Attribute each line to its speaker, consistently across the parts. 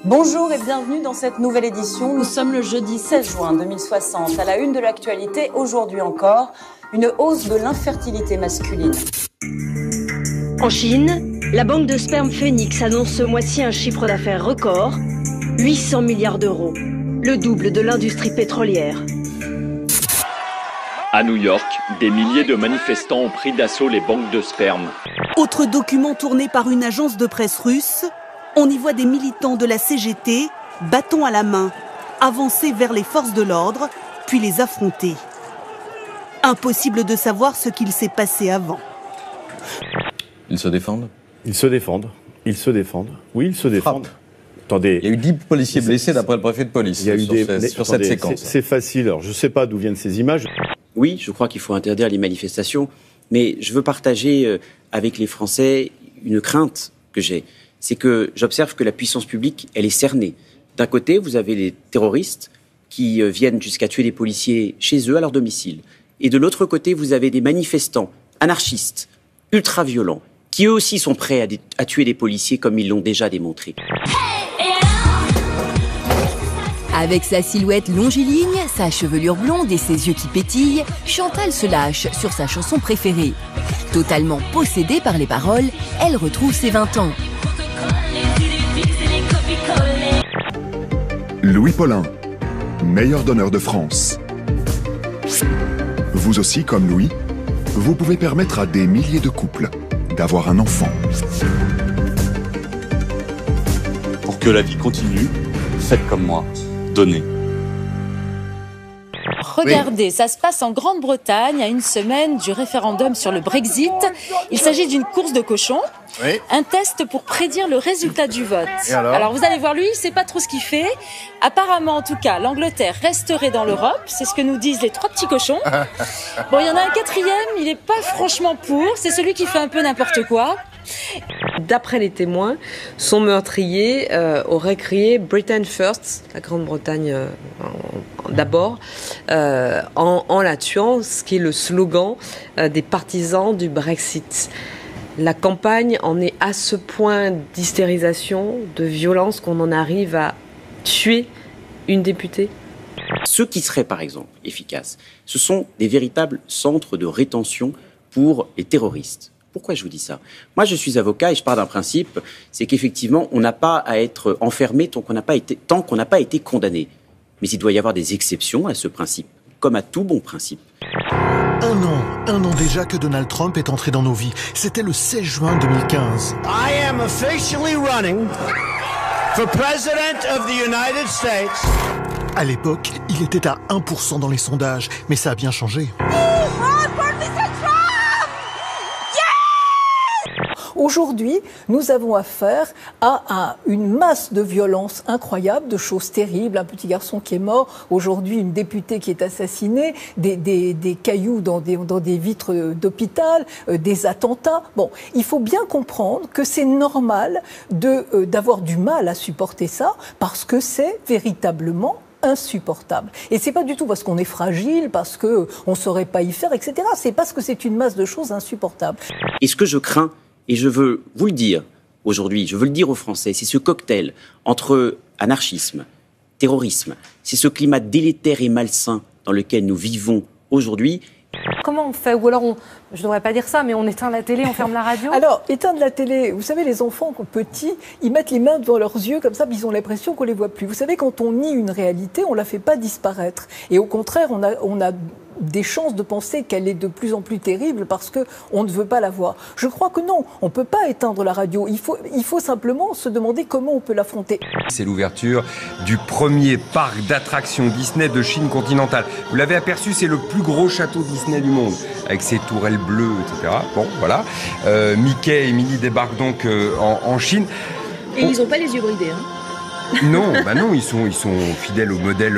Speaker 1: Bonjour et bienvenue dans cette nouvelle édition. Nous sommes le jeudi 16 juin 2060. À la une de l'actualité, aujourd'hui encore, une hausse de l'infertilité masculine.
Speaker 2: En Chine, la banque de sperme Phoenix annonce ce mois-ci un chiffre d'affaires record, 800 milliards d'euros, le double de l'industrie pétrolière.
Speaker 3: À New York, des milliers de manifestants ont pris d'assaut les banques de sperme.
Speaker 4: Autre document tourné par une agence de presse russe, on y voit des militants de la CGT, bâton à la main, avancer vers les forces de l'ordre, puis les affronter. Impossible de savoir ce qu'il s'est passé avant.
Speaker 5: Ils se défendent ?
Speaker 6: Ils se défendent. Ils se défendent. Oui, ils se défendent. Attendez.
Speaker 5: Il y a eu 10 policiers blessés d'après le préfet de police sur cette séquence.
Speaker 6: C'est facile. Alors, je ne sais pas d'où viennent ces images.
Speaker 7: Oui, je crois qu'il faut interdire les manifestations, mais je veux partager avec les Français une crainte que j'ai. C'est que j'observe que la puissance publique, elle est cernée. D'un côté, vous avez les terroristes qui viennent jusqu'à tuer les policiers chez eux, à leur domicile. Et de l'autre côté, vous avez des manifestants anarchistes, ultra-violents, qui eux aussi sont prêts à tuer les policiers comme ils l'ont déjà démontré.
Speaker 8: Avec sa silhouette longiligne, sa chevelure blonde et ses yeux qui pétillent, Chantal se lâche sur sa chanson préférée. Totalement possédée par les paroles, elle retrouve ses 20 ans.
Speaker 9: Louis Paulin, meilleur donneur de France. Vous aussi, comme Louis, vous pouvez permettre à des milliers de couples d'avoir un enfant.
Speaker 10: Pour que la vie continue, faites comme moi, donnez.
Speaker 11: Regardez, ça se passe en Grande-Bretagne à une semaine du référendum sur le Brexit. Il s'agit d'une course de cochons, un test pour prédire le résultat du vote. Alors vous allez voir, lui, il sait pas trop ce qu'il fait. Apparemment, en tout cas, l'Angleterre resterait dans l'Europe, c'est ce que nous disent les 3 petits cochons. Bon, il y en a un 4e, il est pas franchement pour, c'est celui qui fait un peu n'importe quoi.
Speaker 12: D'après les témoins, son meurtrier aurait crié Britain First, la Grande-Bretagne d'abord, en la tuant, ce qui est le slogan des partisans du Brexit. La campagne en est à ce point d'hystérisation, de violence, qu'on en arrive à tuer une députée.
Speaker 7: Ceux qui seraient, par exemple, efficaces, ce sont des véritables centres de rétention pour les terroristes. Pourquoi je vous dis ça ? Moi, je suis avocat et je pars d'un principe, c'est qu'effectivement, on n'a pas à être enfermé tant qu'on n'a pas été condamné. Mais il doit y avoir des exceptions à ce principe, comme à tout bon principe.
Speaker 13: Un an déjà que Donald Trump est entré dans nos vies. C'était le 16 juin 2015.
Speaker 14: I am officially running for President of the United States.
Speaker 13: À l'époque, il était à 1% dans les sondages, mais ça a bien changé.
Speaker 15: Aujourd'hui, nous avons affaire à une masse de violence incroyable, de choses terribles. Un petit garçon qui est mort, aujourd'hui une députée qui est assassinée, des cailloux dans des vitres d'hôpital, des attentats. Bon, il faut bien comprendre que c'est normal d'avoir du mal à supporter ça, parce que c'est véritablement insupportable. Et c'est pas du tout parce qu'on est fragile, parce qu'on saurait pas y faire, etc. C'est parce que c'est une masse de choses insupportables.
Speaker 7: Et ce que je crains, et je veux vous le dire aujourd'hui, je veux le dire aux Français, c'est ce cocktail entre anarchisme, terrorisme, c'est ce climat délétère et malsain dans lequel nous vivons aujourd'hui.
Speaker 16: Comment on fait ? Ou alors, je ne devrais pas dire ça, mais on éteint la télé, on ferme la radio ?
Speaker 15: Alors, éteindre la télé, vous savez, les enfants petits, ils mettent les mains devant leurs yeux, comme ça, ils ont l'impression qu'on ne les voit plus. Vous savez, quand on nie une réalité, on ne la fait pas disparaître. Et au contraire, on a des chances de penser qu'elle est de plus en plus terrible parce qu'on ne veut pas la voir. Je crois que non, on ne peut pas éteindre la radio. Il faut simplement se demander comment on peut l'affronter.
Speaker 17: C'est l'ouverture du premier parc d'attractions Disney de Chine continentale. Vous l'avez aperçu, c'est le plus gros château Disney du monde, avec ses tourelles bleues, etc. Bon, voilà. Mickey et Minnie débarquent donc en Chine.
Speaker 16: Et ils n'ont pas les yeux bridés, hein.
Speaker 17: Non, ils sont fidèles au modèle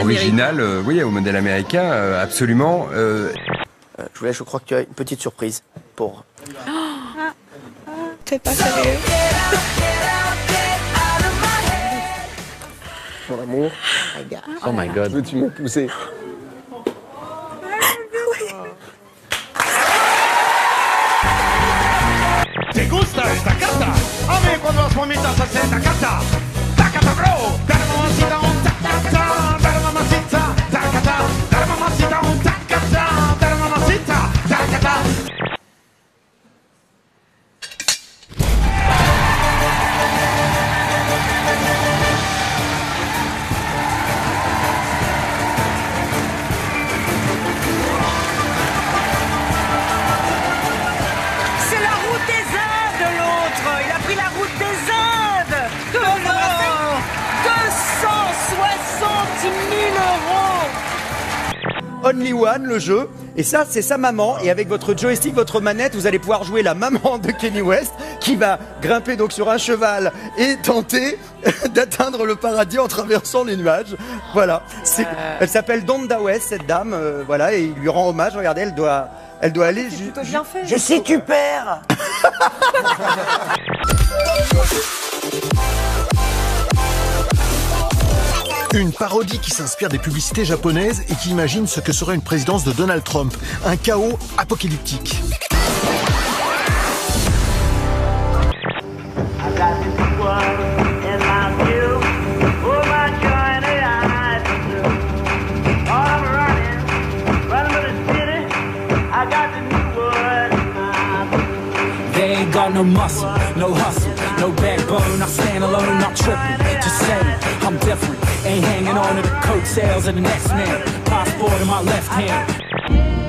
Speaker 17: original, oui, au modèle américain, absolument.
Speaker 18: Je crois que tu as une petite surprise pour.
Speaker 12: T'es pas sérieux.
Speaker 18: Mon amour.
Speaker 5: Oh my God.
Speaker 18: Veux-tu me pousser?
Speaker 14: ¿Te gusta esta carta? A mí cuando las mamitas hacen esta carta.
Speaker 19: Only One, le jeu. Et ça, c'est sa maman. Et avec votre joystick, votre manette, vous allez pouvoir jouer la maman de Kanye West, qui va grimper donc sur un cheval et tenter d'atteindre le paradis en traversant les nuages. Voilà. Elle s'appelle Donda West, cette dame. Voilà, et il lui rend hommage. Regardez, elle doit aller.
Speaker 18: Je sais, tu perds.
Speaker 13: Une parodie qui s'inspire des publicités japonaises et qui imagine ce que serait une présidence de Donald Trump. Un chaos apocalyptique.
Speaker 20: They ain't got no muscle, no hustle, no backbone. I stand alone, not tripping. Just saying, I'm different. Ain't hanging on to the coattails of the next man. Passport in my left hand.